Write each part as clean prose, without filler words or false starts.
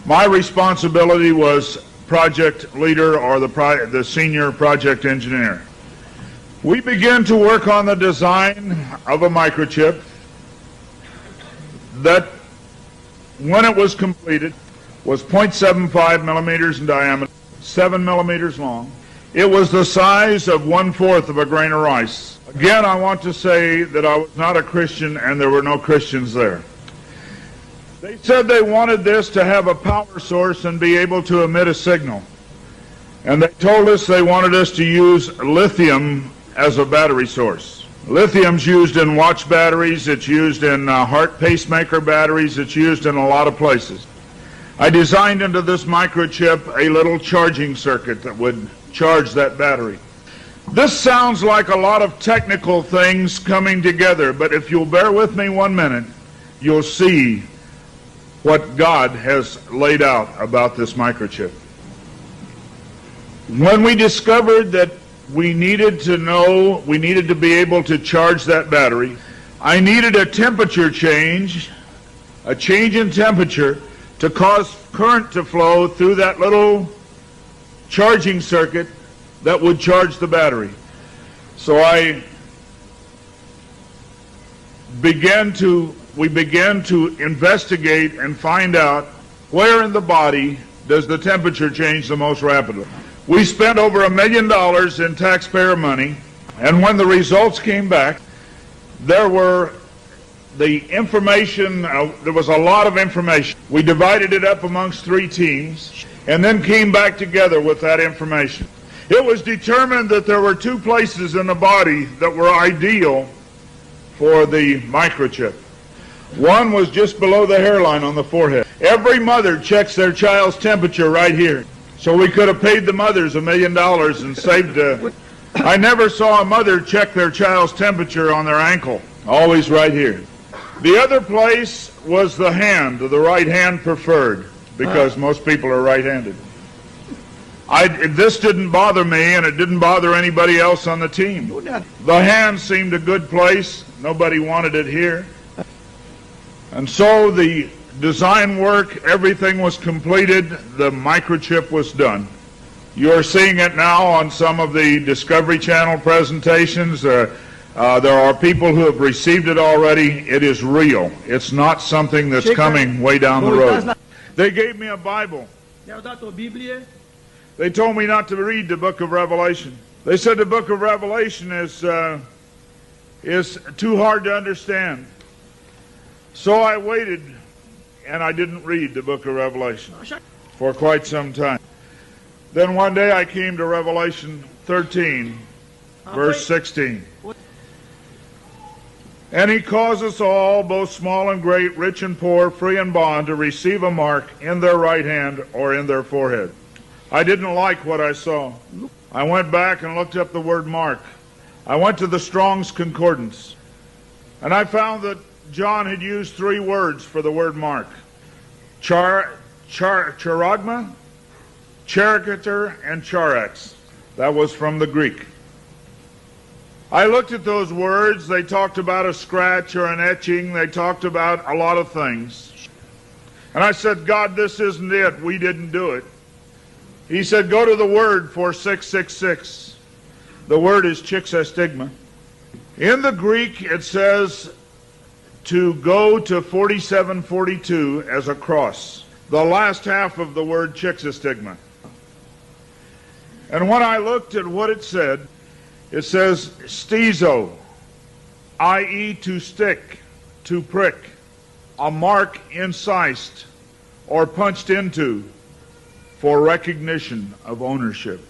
My responsibility was project leader or the senior project engineer. We began to work on the design of a microchip that, when it was completed, was 0.75 millimeters in diameter, 7 millimeters long. It was the size of 1/4 of a grain of rice. Again, I want to say that I was not a Christian and there were no Christians there. They said they wanted this to have a power source and be able to emit a signal. And they told us they wanted us to use lithium as a battery source. Lithium's used in watch batteries, it's used in heart pacemaker batteries, it's used in a lot of places. I designed into this microchip a little charging circuit that would charge that battery. This sounds like a lot of technical things coming together, but if you'll bear with me 1 minute, you'll see what God has laid out about this microchip. When we discovered that we needed to be able to charge that battery, I needed a temperature change, a change in temperature to cause current to flow through that little charging circuit that would charge the battery. So we began to investigate and find out where in the body does the temperature change the most rapidly. We spent over $1 million in taxpayer money, and when the results came back, there was a lot of information. We divided it up amongst 3 teams and then came back together with that information. It was determined that there were 2 places in the body that were ideal for the microchip. One was just below the hairline on the forehead. Every mother checks their child's temperature right here. So we could have paid the mothers $1 million and saved. I never saw a mother check their child's temperature on their ankle. Always right here. The other place was the hand, the right hand preferred, because most people are right-handed. This didn't bother me, and it didn't bother anybody else on the team. The hand seemed a good place. Nobody wanted it here. And so the design work, everything was completed. The microchip was done. You're seeing it now on some of the Discovery Channel presentations. There are people who have received it already. It is real. It's not something that's coming way down the road. They gave me a Bible. They told me not to read the book of Revelation. They said the book of Revelation is too hard to understand. So I waited, and I didn't read the book of Revelation for quite some time. Then one day I came to Revelation 13, verse 16. And he caused us all, both small and great, rich and poor, free and bond, to receive a mark in their right hand or in their forehead. I didn't like what I saw. I went back and looked up the word mark. I went to the Strong's Concordance, and I found that John had used 3 words for the word mark. Charagma, charicature, and charax. That was from the Greek. I looked at those words. They talked about a scratch or an etching. They talked about a lot of things. And I said, God, this isn't it. We didn't do it. He said, go to the word for 666. The word is chixastigma. In the Greek, it says to go to 4742 as a cross. The last half of the word chixastigma. And when I looked at what it says stizo, i.e. to stick, to prick, a mark incised or punched into for recognition of ownership.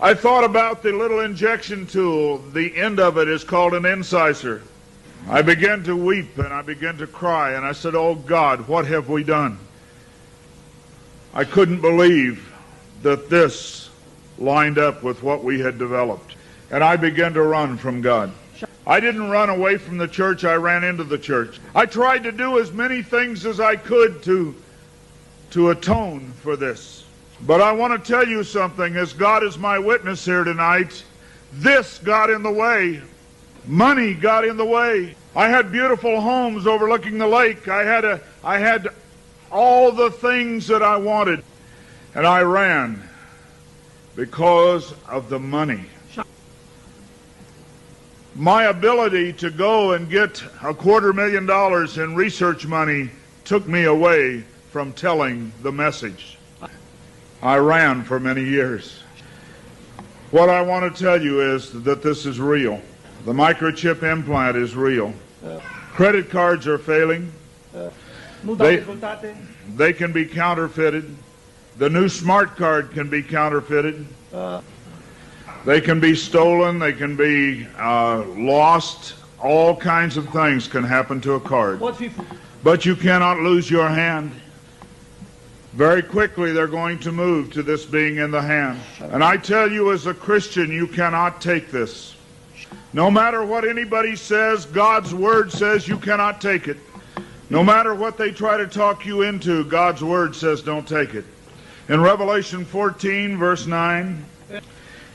I thought about the little injection tool. The end of it is called an incisor. I began to weep and I began to cry, and I said, oh God, what have we done? I couldn't believe that this lined up with what we had developed. And I began to run from God. I didn't run away from the church, I ran into the church. I tried to do as many things as I could to atone for this. But I want to tell you something, as God is my witness here tonight, this got in the way. Money got in the way. I had beautiful homes overlooking the lake. I had all the things that I wanted. And I ran because of the money. My ability to go and get $250,000 in research money took me away from telling the message. I ran for many years. What I want to tell you is that this is real. The microchip implant is real. Credit cards are failing. They can be counterfeited. The new smart card can be counterfeited. They can be stolen. They can be lost. All kinds of things can happen to a card. But you cannot lose your hand. Very quickly they're going to move to this being in the hand. And I tell you, as a Christian, you cannot take this. No matter what anybody says, God's Word says you cannot take it. No matter what they try to talk you into, God's Word says don't take it. In Revelation 14, verse 9,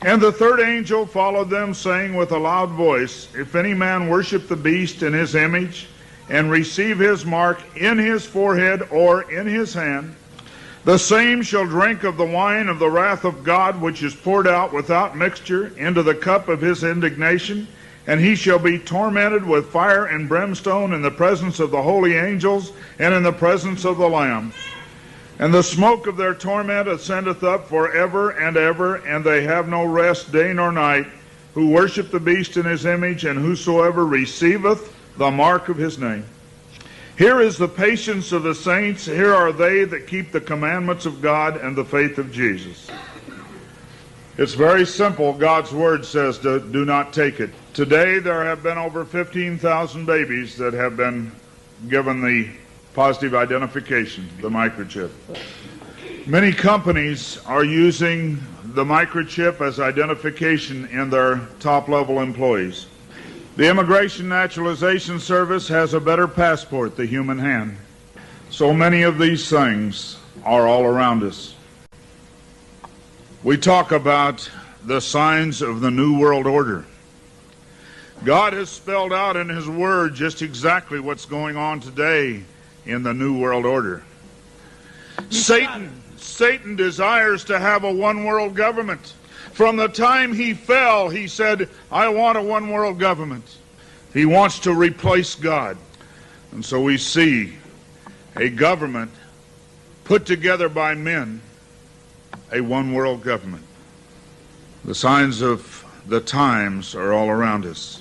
and the third angel followed them, saying with a loud voice, if any man worship the beast in his image, and receive his mark in his forehead or in his hand, the same shall drink of the wine of the wrath of God, which is poured out without mixture into the cup of his indignation, and he shall be tormented with fire and brimstone in the presence of the holy angels and in the presence of the Lamb. And the smoke of their torment ascendeth up forever and ever, and they have no rest day nor night, who worship the beast in his image, and whosoever receiveth the mark of his name. Here is the patience of the saints. Here are they that keep the commandments of God and the faith of Jesus. It's very simple. God's Word says do not take it. Today there have been over 15,000 babies that have been given the positive identification, the microchip. Many companies are using the microchip as identification in their top-level employees. The Immigration Naturalization Service has a better passport, the human hand. So many of these things are all around us. We talk about the signs of the New World Order. God has spelled out in His Word just exactly what's going on today in the New World Order. Satan desires to have a one-world government. From the time he fell, he said, I want a one-world government. He wants to replace God. And so we see a government put together by men, a one-world government. The signs of the times are all around us.